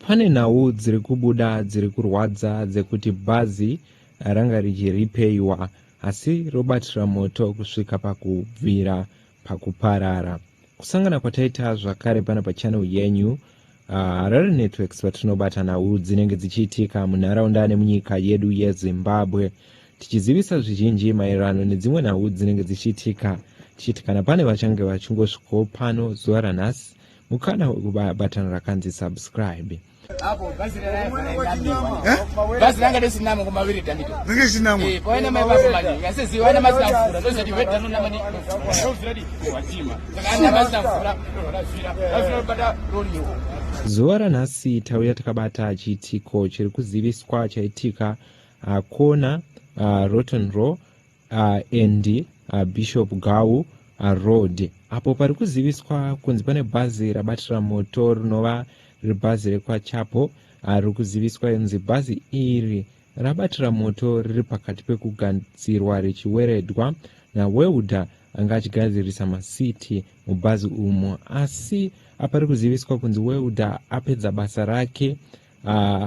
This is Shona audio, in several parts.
pane nhau dziri kubuda dziri kurwadza dzekuti bhazi ranga richiripeiwa asi robatira moto kusvika pakubvira pakuparara. Kusangana kwataita zvakare pana pachannel yenyu Harare Networks patinobata nhau dzinenge dzichiitika munharaunda nemunyika yedu yeZimbabwe, tichizivisa zvizhinji maererano nedzimwe nhau dzinenge dzichiitika kana pane vachange vachingosvikawo pano zuva ranhasi. Mukana wekubatana rakanzi subscribe. Hapo basi langa desinamo kumaviri tandito. Nge sinamo. Kwaena mai baba mali. Yasezi wana masafura. Those are wet tanu namani. Ready. Watima. Saka masafura. Afura bada roli. Zuva ranhasi tauya takabata chiitiko chiri kuziviswa chaitika kona Rotten Row and Bishop Gau Road, apo pari kuziviswa kunzi pane bhazi rabatira moto rinova ribhazi rekwaChapo. Riri kuziviswa kunzi bhazi iri rabatira moto riri pakati pekugadzirwa richiweredwa naWelder anga achigadzirisa masiti mubhazi umo, asi apa riri kuziviswa kunzi Welder apedza basa rake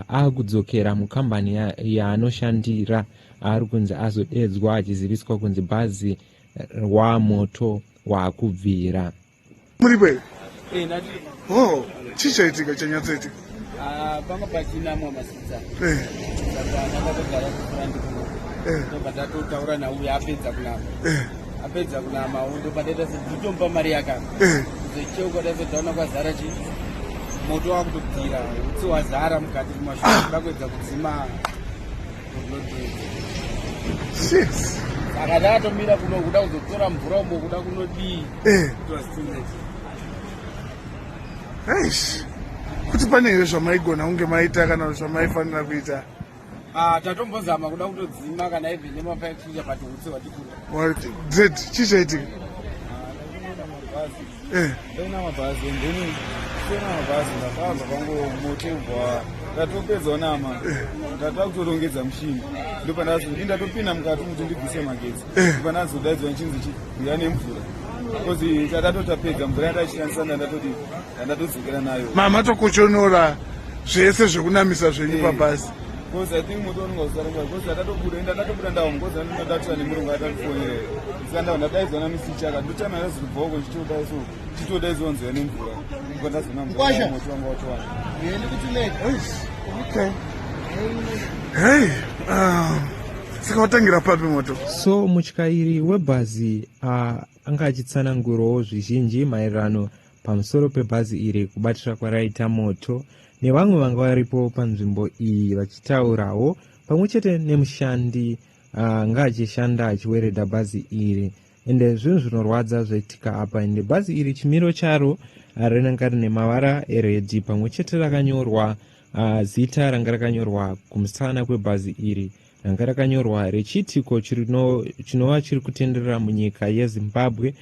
akudzokera mukambani yaanoshandira. Ari kunzi azodedzwa achiziviswa kunzi bhazi wamoto wakubvira. Muribe? Nati. Oh, chichaitika chanyatsetika. Panga pachina mwa masitsa. Saka ndakatogara kufrandi kuno. Ndobatautaura nauya apedza kunama. Apedza kunama undo padeta sedzitomba mari yaka. Zecheuko dazotaona kwazara chi moto wakutobvira utsi wazara mukati mumashoko ndakwedza kudzima. Yes. Saka ndatomira kuno kuda kuzotora mvura umo kuda kunodii. Eish. Kuti pane here zvamaigona unge maita kana zvamaifanira kuita? Tatombozama kuda kutodzima kana ibve nemapaikucha pati utsi watikura. Dread, chichaitika? Ndaina mabhazi ndeni sena mabhazi ndakabva pango motebva ndatopedza nama ndatakutorongedza mushini ndopandazoti ndatopinda mukati kuti ndigwise magetsi ndopandazodaidzwa nchinzi chiya nemvura kozi tatatotapedza mvura yataishandisa ndandatodzokera nayo matokochonora zvese zvekunamisa zvenyu pabhazi. Because I think moto unonga usaronga because ndatobuda ndawo because ndatodatira nemurungu atatifonera saka ndadaidzwa namisichaka ndotama yazibvoko chitodaidzwa nzira nemvura ndazona moto wanga watowana. Okay. Hey, saka watangira papi moto? So mutyairi webhazi anga achitsanangurawo zvizhinji maererano pamusoro pebhazi iri kubatira kwaraita moto, nevamwe vanga varipo panzvimbo iyi vachitaurawo, pamwe chete nemushandi anga achishanda achiweredha bhazi iri. Ende zvinhu zvinorwadza zvaitika apa, ende bhazi iri chimiro charo rinanga rine mavara eredhi, pamwe chete rakanyorwa zita ranga rakanyorwa kumusana kwebhazi iri ranga rakanyorwa rechiitiko chinova chiri kutenderera munyika yeZimbabwe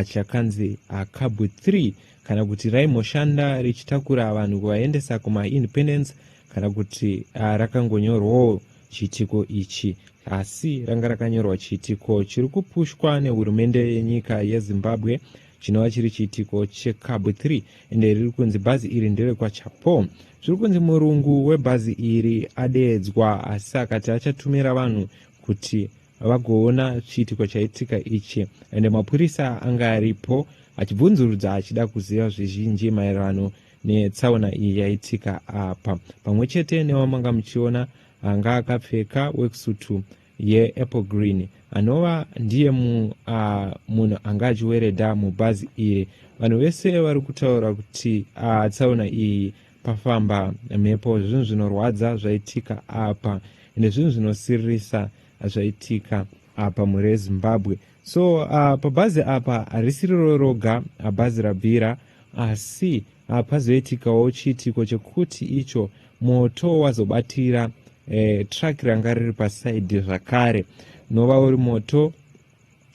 chakanzi Kabwe 3, kana kuti raimboshanda richitakura vanhu kuvaendesa kuma-independence, kana kuti rakangonyorwawo chiitiko ichi, asi ranga rakanyorwa chiitiko chiri kupushwa nehurumende yenyika yeZimbabwe chinova chiri chiitiko cheKabwe 3, ende riri kunzi bhazi iri nderekwaChapo. Zviri kunzi murungu webhazi iri adeedzwa, asi akati achatumira vanhu kuti vagoona chiitiko chaitika ichi, ende mapurisa anga aripo achibvunzurudza achida kuziva zvizhinji maererano netsaona iyi yaitika apa, pamwe chete nevamanga muchiona anga akapfeka worksuit yeapple green anova ndiye munhu anga achiweredha mubhazi iri. Vanhu vese vari kutaura kuti tsaona iyi pafamba mhepo zvinhu zvinorwadza zvaitika apa, ende zvinhu zvinosiririsa zvaitika apa mure Zimbabwe. So pabhazi apa harisiriro roga bhazi rabvira, asi pazoitikawo chiitiko chekuti icho moto wazobatira truck ranga riri pasaidhi zvakare, nova uri moto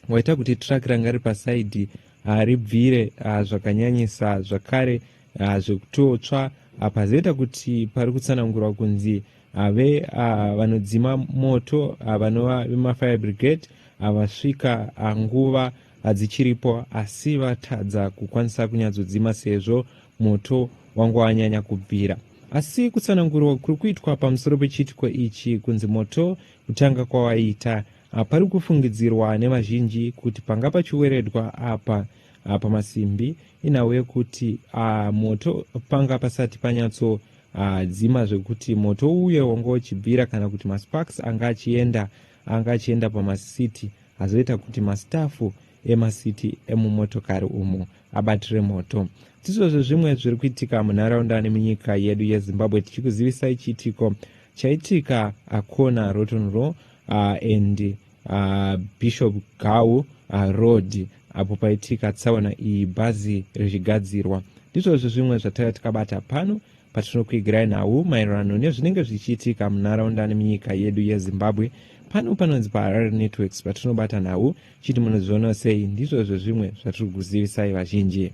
waita kuti truck ranga riri pasaidhi ribvire zvakanyanyisa zvakare zvekutotsva. Pazoita kuti pari kutsanangurwa kunzi vanodzima moto vanova vemafire brigade vasvika nguva dzichiripo, asi vatadza kukwanisa kunyatsodzima sezvo moto wanga wanyanya kubvira. asi kutsanangurwa kuri kuitwa pamusoro pechiitiko ichi kunzi moto kutanga kwawaita pari kufungidzirwa nevazhinji kuti panga pachiweredwa apa pamasimbi inawe kuti moto panga pasati panyatso dzima zvekuti moto uye wanga uchibvira kana kuti masparks anga achienda pamasiti azoita kuti mastafu emasiti emumotokari umo abatire moto. Tizvozvo zvimwe zviri kuitika munharaunda nemunyika yedu yeZimbabwe, tichikuzivisai chiitiko chaitika Kona Rotten Row and Bishop Gau Road apo paitika tsaona iyi bhazi richigadzirwa. Ndizvozvo zvimwe zvatanga tikabata pano patinokuigirai nhau maererano nezvinenge zvichiitika munharaunda nemunyika yedu yeZimbabwe. Pano panonzi paHarare Networks patinobata nhau chiti munozviona sei. Ndizvozvo zvimwe zvatiri kuzivisai vazhinji.